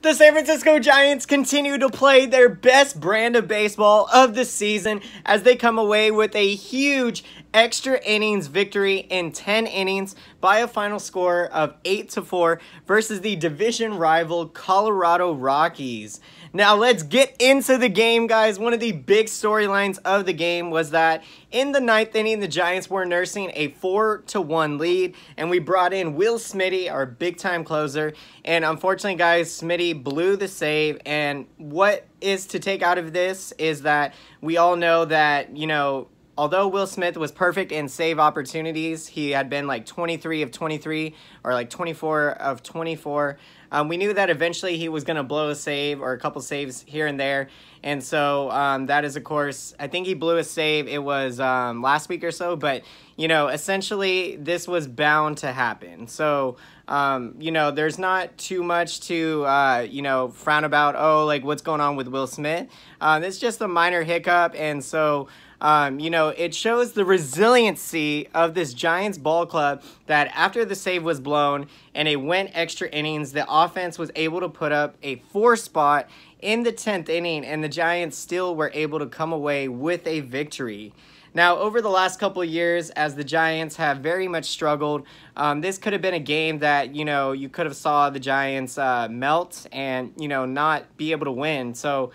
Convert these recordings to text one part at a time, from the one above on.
The San Francisco Giants continue to play their best brand of baseball of the season as they come away with a huge extra innings victory in 10 innings by a final score of 8-4 versus the division rival Colorado Rockies. Now let's get into the game, guys. One of the big storylines of the game was that in the 9th inning, the Giants were nursing a 4-1 lead, and we brought in Will Smitty, our big-time closer, and unfortunately, guys, Smitty blew the save, and what is to take out of this is that we all know that, you know, although Will Smith was perfect in save opportunities, he had been like 23 of 23 or like 24 of 24. We knew that eventually he was going to blow a save or a couple saves here and there. And so that is, of course, I think he blew a save. It was last week or so. But, you know, essentially this was bound to happen. So, you know, there's not too much to, you know, frown about, oh, like what's going on with Will Smith. It's just a minor hiccup. And so, you know, it shows the resiliency of this Giants ball club that after the save was blown and it went extra innings, the offense was able to put up a 4 spot in the 10th inning, and the Giants still were able to come away with a victory. Now, over the last couple of years, as the Giants have very much struggled, this could have been a game that, you know, you could have saw the Giants melt and, you know, not be able to win. So,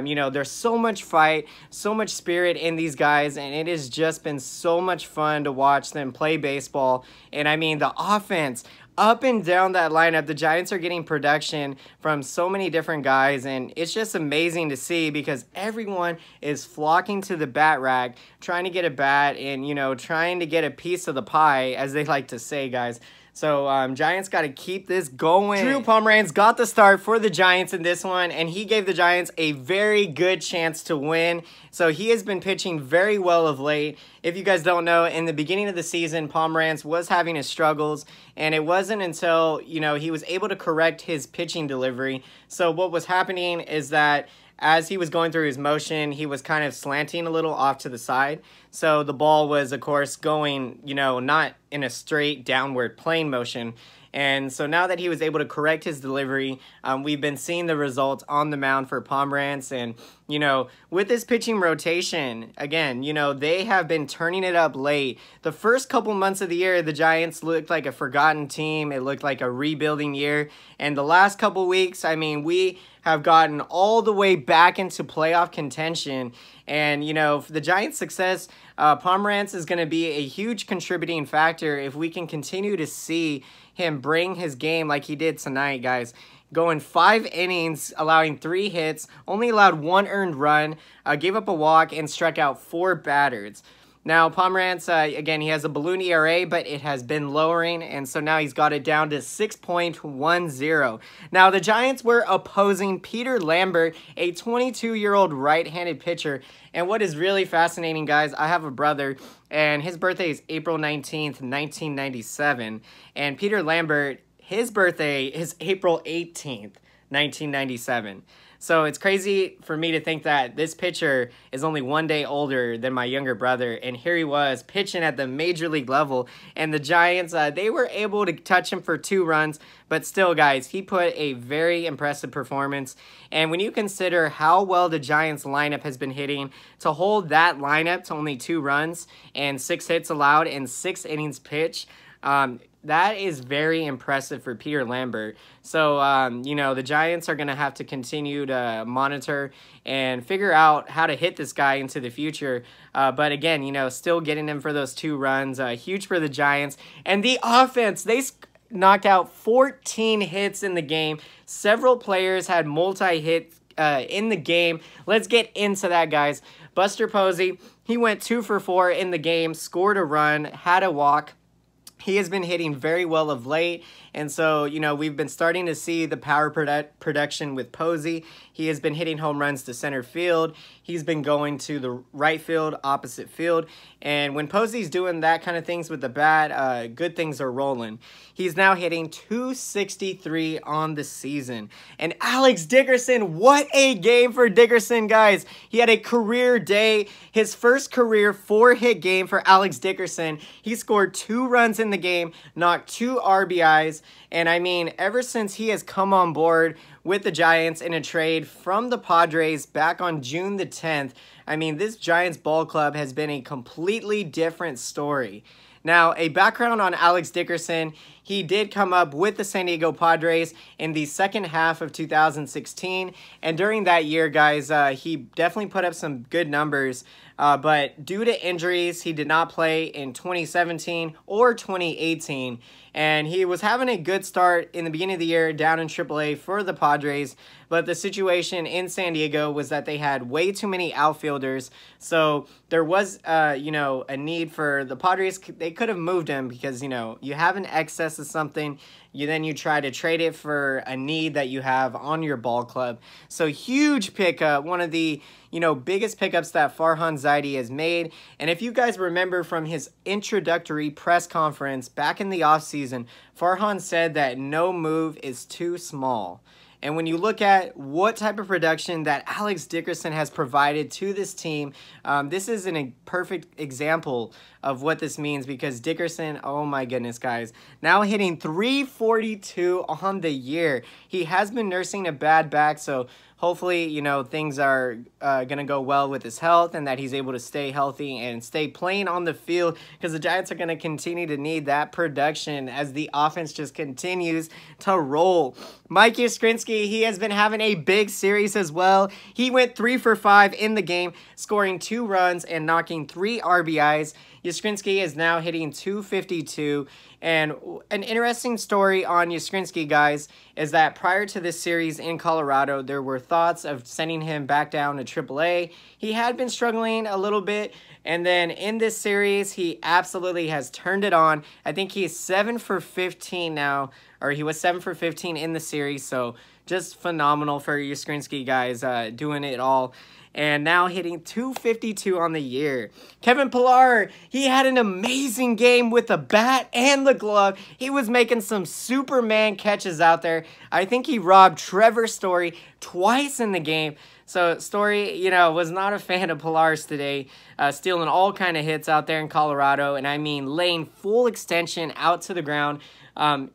you know, there's so much fight, so much spirit in these guys, and it has just been so much fun to watch them play baseball. And I mean, the offense, up and down that lineup, the Giants are getting production from so many different guys, and it's just amazing to see because everyone is flocking to the bat rack, trying to get a bat and, you know, trying to get a piece of the pie, as they like to say, guys. So, Giants got to keep this going. Drew Pomeranz got the start for the Giants in this one, and he gave the Giants a very good chance to win. So, he has been pitching very well of late. If you guys don't know, in the beginning of the season, Pomeranz was having his struggles, and it wasn't until, you know, he was able to correct his pitching delivery. So, what was happening is that as he was going through his motion, he was kind of slanting a little off to the side. So the ball was, of course, going, you know, not in a straight downward plane motion. And so now that he was able to correct his delivery, we've been seeing the results on the mound for Pomeranz. And, you know, with this pitching rotation, again, you know, they have been turning it up late. The first couple months of the year, the Giants looked like a forgotten team. It looked like a rebuilding year. And the last couple weeks, I mean, we have gotten all the way back into playoff contention. And, you know, for the Giants' success, Pomeranz is going to be a huge contributing factor if we can continue to see him bring his game like he did tonight, guys. Going 5 innings, allowing 3 hits, only allowed 1 earned run, gave up a walk, and struck out 4 batters. Now, Pomeranz, again, he has a balloon ERA, but it has been lowering, and so now he's got it down to 6.10. Now, the Giants were opposing Peter Lambert, a 22-year-old right-handed pitcher, and what is really fascinating, guys, I have a brother, and his birthday is April 19th, 1997, and Peter Lambert, his birthday is April 18th, 1997. So it's crazy for me to think that this pitcher is only 1 day older than my younger brother, and here he was pitching at the major league level, and the Giants, they were able to touch him for 2 runs, but still, guys, he put a very impressive performance, and when you consider how well the Giants lineup has been hitting, to hold that lineup to only 2 runs and 6 hits allowed and 6 innings pitched, that is very impressive for Peter Lambert. So, you know, the Giants are going to have to continue to monitor and figure out how to hit this guy into the future. But again, you know, still getting him for those 2 runs, huge for the Giants. And the offense, they knocked out 14 hits in the game. Several players had multi-hits in the game. Let's get into that, guys. Buster Posey, he went 2 for 4 in the game, scored a run, had a walk. He has been hitting very well of late, and so, you know, we've been starting to see the power production with Posey. He has been hitting home runs to center field. He's been going to the right field, opposite field, and when Posey's doing that kind of things with the bat, good things are rolling. He's now hitting .263 on the season. And Alex Dickerson, what a game for Dickerson, guys. He had a career day, his first career 4-hit game for Alex Dickerson. He scored 2 runs in in the game, knocked 2 RBIs, and I mean, ever since he has come on board with the Giants in a trade from the Padres back on June the 10th, I mean, this Giants ball club has been a completely different story. Now, a background on Alex Dickerson, he did come up with the San Diego Padres in the second half of 2016, and during that year, guys, he definitely put up some good numbers, but due to injuries, he did not play in 2017 or 2018, and he was having a good start in the beginning of the year down in AAA for the Padres, but the situation in San Diego was that they had way too many outfielders, so there was, you know, a need for the Padres. They could have moved him because, you know, you have an excess of something, then you try to trade it for a need that you have on your ball club. So huge pickup, one of the, you know, biggest pickups that Farhan Zaidi has made. And if you guys remember from his introductory press conference back in the offseason, Farhan said that no move is too small. And when you look at what type of production that Alex Dickerson has provided to this team, this is a perfect example of what this means, because Dickerson, oh my goodness, guys, now hitting 342 on the year. He has been nursing a bad back, so hopefully, you know, things are going to go well with his health and that he's able to stay healthy and stay playing on the field, because the Giants are going to continue to need that production as the offense just continues to roll. Mike Yastrzemski, he has been having a big series as well. He went 3 for 5 in the game, scoring 2 runs and knocking 3 RBIs. Yastrzemski is now hitting 252. And an interesting story on Yastrzemski, guys, is that prior to this series in Colorado, there were thoughts of sending him back down to AAA. He had been struggling a little bit, and then in this series, he absolutely has turned it on. I think he's 7 for 15 now, or he was 7 for 15 in the series, so just phenomenal for Yastrzemski, guys, doing it all. And now hitting 252 on the year. Kevin Pillar, he had an amazing game with the bat and the glove. He was making some Superman catches out there. I think he robbed Trevor Story twice in the game. So Story, you know, was not a fan of Pillar's today, stealing all kind of hits out there in Colorado. And I mean, laying full extension out to the ground.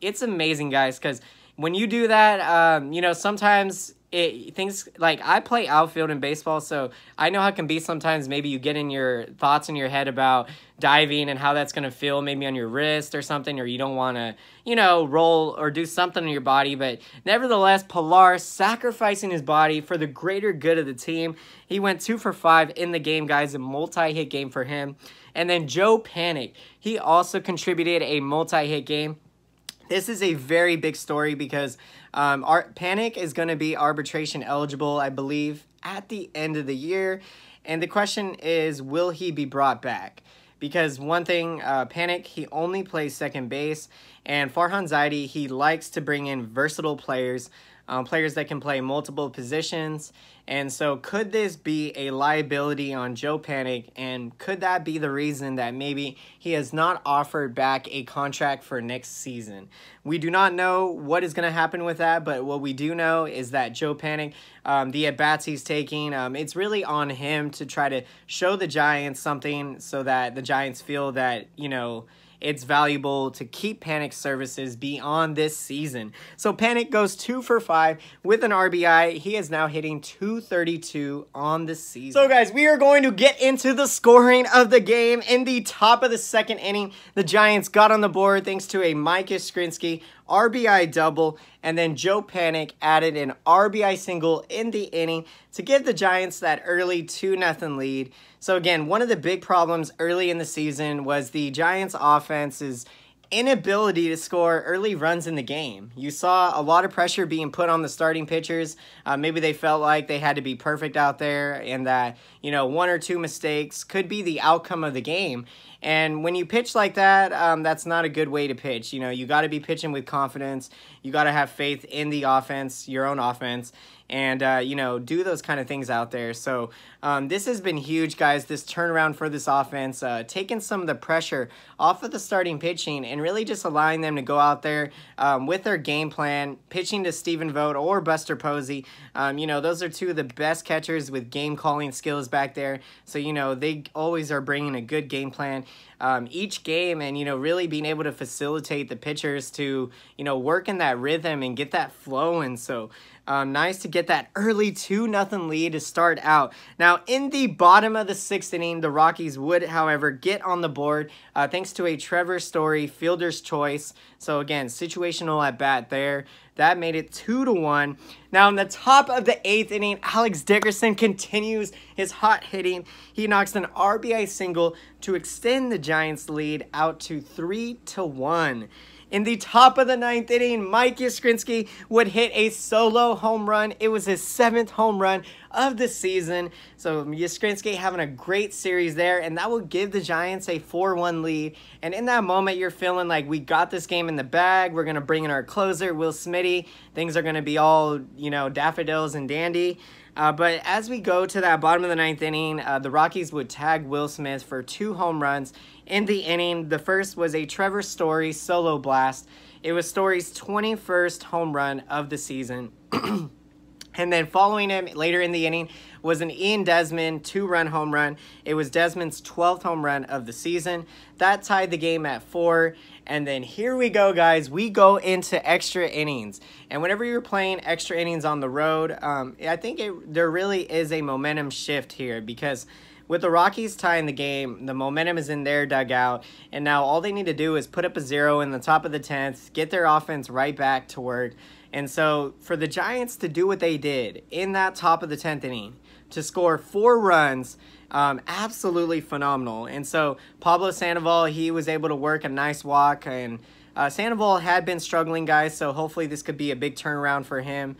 It's amazing, guys, because when you do that, you know, sometimes things like, I play outfield in baseball, so I know how it can be sometimes. Maybe you get in your thoughts in your head about diving and how that's going to feel maybe on your wrist or something, or you don't want to, you know, roll or do something on your body. But nevertheless, Pillar sacrificing his body for the greater good of the team. He went 2 for 5 in the game, guys, a multi-hit game for him. And then Joe Panik, he also contributed a multi-hit game. This is a very big story because Panik is going to be arbitration eligible, I believe, at the end of the year. And the question is, will he be brought back? Because one thing, Panik, he only plays second base. And Farhan Zaidi, he likes to bring in versatile players, players that can play multiple positions. And so could this be a liability on Joe Panik? And could that be the reason that maybe he has not offered back a contract for next season? We do not know what is going to happen with that, but what we do know is that Joe Panik, the at-bats he's taking, it's really on him to try to show the Giants something so that the Giants feel that, you know, it's valuable to keep Panik's services beyond this season. So Panik goes 2 for 5 with an RBI. He is now hitting 232 on the season. So guys, we are going to get into the scoring of the game. In the top of the second inning, the Giants got on the board thanks to a Mike Yastrzemski RBI double, and then Joe Panik added an RBI single in the inning to give the Giants that early 2-0 lead. So again, one of the big problems early in the season was the Giants offense's inability to score early runs in the game. You saw a lot of pressure being put on the starting pitchers. Maybe they felt like they had to be perfect out there and that, you know, 1 or 2 mistakes could be the outcome of the game. And when you pitch like that, that's not a good way to pitch. You know, you got to be pitching with confidence. you got to have faith in the offense, your own offense, and, you know, do those kind of things out there. So this has been huge, guys, this turnaround for this offense, taking some of the pressure off of the starting pitching and really just allowing them to go out there with their game plan, pitching to Stephen Vogt or Buster Posey. You know, those are two of the best catchers with game calling skills back there. So, you know, they always are bringing a good game plan each game, and, you know, really being able to facilitate the pitchers to, you know, work in that rhythm and get that flow. And so nice to get that early 2-0 lead to start out. Now, in the bottom of the 6th inning, the Rockies would, however, get on the board thanks to a Trevor Story fielder's choice. So, again, situational at bat there. That made it 2-1. Now, in the top of the 8th inning, Alex Dickerson continues his hot hitting. He knocks an RBI single to extend the Giants' lead out to 3-1. In the top of the 9th inning, Mike Yastrzemski would hit a solo home run. It was his 7th home run of the season. So Yastrzemski having a great series there, and that will give the Giants a 4-1 lead. And in that moment, you're feeling like we got this game in the bag. We're going to bring in our closer, Will Smitty. Things are going to be all, you know, daffodils and dandy. But as we go to that bottom of the 9th inning, the Rockies would tag Will Smith for 2 home runs in the inning. The first was a Trevor Story solo blast. It was Story's 21st home run of the season. And then following him later in the inning was an Ian Desmond 2-run home run. It was Desmond's 12th home run of the season. That tied the game at 4. And then here we go, guys. We go into extra innings. And whenever you're playing extra innings on the road, I think there really is a momentum shift here, because with the Rockies tying the game, the momentum is in their dugout, and now all they need to do is put up a 0 in the top of the 10th, get their offense right back to work. And so for the Giants to do what they did in that top of the 10th inning, to score 4 runs, absolutely phenomenal. And so Pablo Sandoval, he was able to work a nice walk, and Sandoval had been struggling, guys, so hopefully this could be a big turnaround for him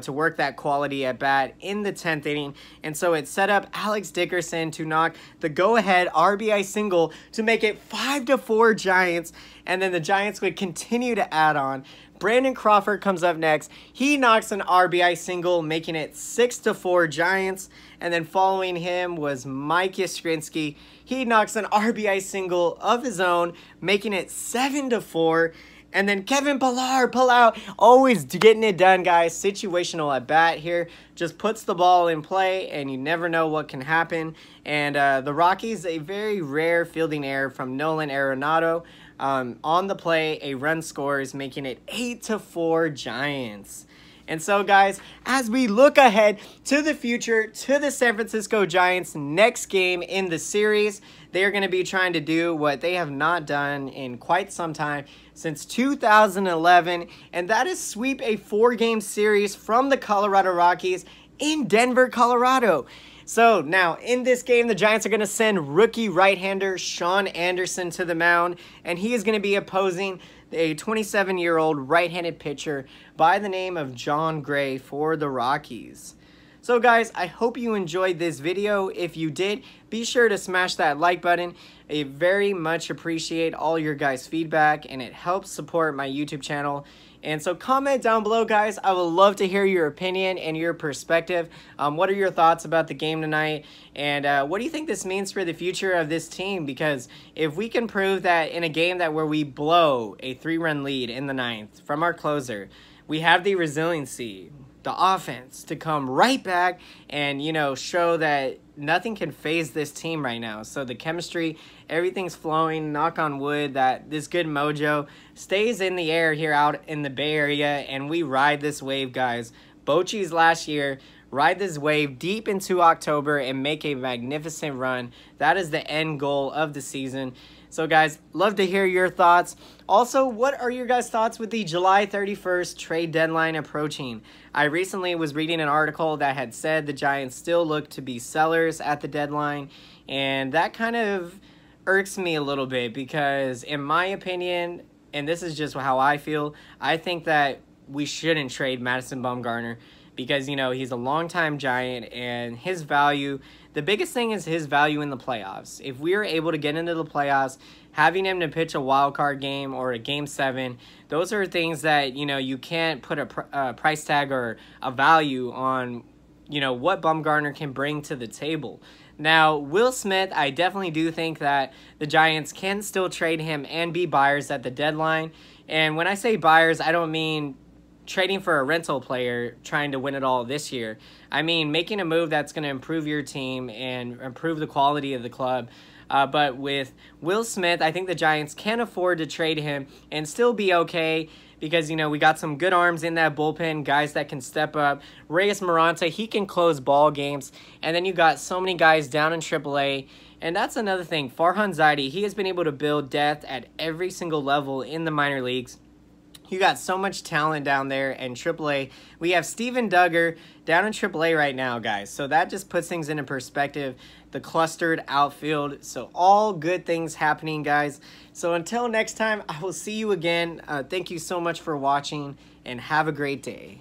to work that quality at bat in the 10th inning. And so it set up Alex Dickerson to knock the go-ahead RBI single to make it 5-4 Giants, and then the Giants would continue to add on. Brandon Crawford comes up next. He knocks an RBI single, making it 6-4 Giants. And then following him was Mike Yastrzemski. He knocks an RBI single of his own, making it 7-4. And then Kevin Pillar, always getting it done, guys. Situational at bat here. Just puts the ball in play, and you never know what can happen. And the Rockies, a very rare fielding error from Nolan Arenado. On the play, a run scores, making it 8-4 Giants. And so, guys, as we look ahead to the future, to the San Francisco Giants' next game in the series, they are going to be trying to do what they have not done in quite some time, since 2011, and that is sweep a 4-game series from the Colorado Rockies in Denver, Colorado. So now in this game, the Giants are going to send rookie right-hander Shaun Anderson to the mound, and he is going to be opposing a 27-year-old right-handed pitcher by the name of John Gray for the Rockies. So guys, I hope you enjoyed this video. If you did, be sure to smash that like button. I very much appreciate all your guys' feedback, and it helps support my YouTube channel. And so comment down below, guys. I would love to hear your opinion and your perspective. What are your thoughts about the game tonight? And what do you think this means for the future of this team? Because if we can prove that in a game where we blow a 3-run lead in the 9th from our closer, we have the resiliency, the offense to come right back and, you know, show that nothing can phase this team right now. So the chemistry, everything's flowing, knock on wood, that this good mojo stays in the air here out in the Bay Area, and we ride this wave, guys. Bochy's last year, ride this wave deep into October and make a magnificent run. That is the end goal of the season. So guys, love to hear your thoughts. Also, what are your guys' thoughts with the July 31st trade deadline approaching? I recently was reading an article that had said the Giants still look to be sellers at the deadline, and that kind of irks me a little bit because in my opinion, and this is just how I feel, I think that we shouldn't trade Madison Bumgarner because, you know, he's a longtime Giant, and his value, the biggest thing is his value in the playoffs. If we are able to get into the playoffs, having him to pitch a wild card game or a Game 7, those are things that, you know, you can't put a price tag or a value on, you know, what Bumgarner can bring to the table. Now, Will Smith, I definitely do think that the Giants can still trade him and be buyers at the deadline. And when I say buyers, I don't mean trading for a rental player trying to win it all this year. I mean making a move that's going to improve your team and improve the quality of the club. But with Will Smith, I think the Giants can afford to trade him and still be okay, because, you know, we got some good arms in that bullpen, guys that can step up. Reyes Maranta, he can close ball games. And then you got so many guys down in AAA. And that's another thing. Farhan Zaidi, he has been able to build depth at every single level in the minor leagues. You got so much talent down there in AAA. We have Steven Duggar down in AAA right now, guys. So that just puts things into perspective. The clustered outfield. So all good things happening, guys. So until next time, I will see you again. Thank you so much for watching, and have a great day.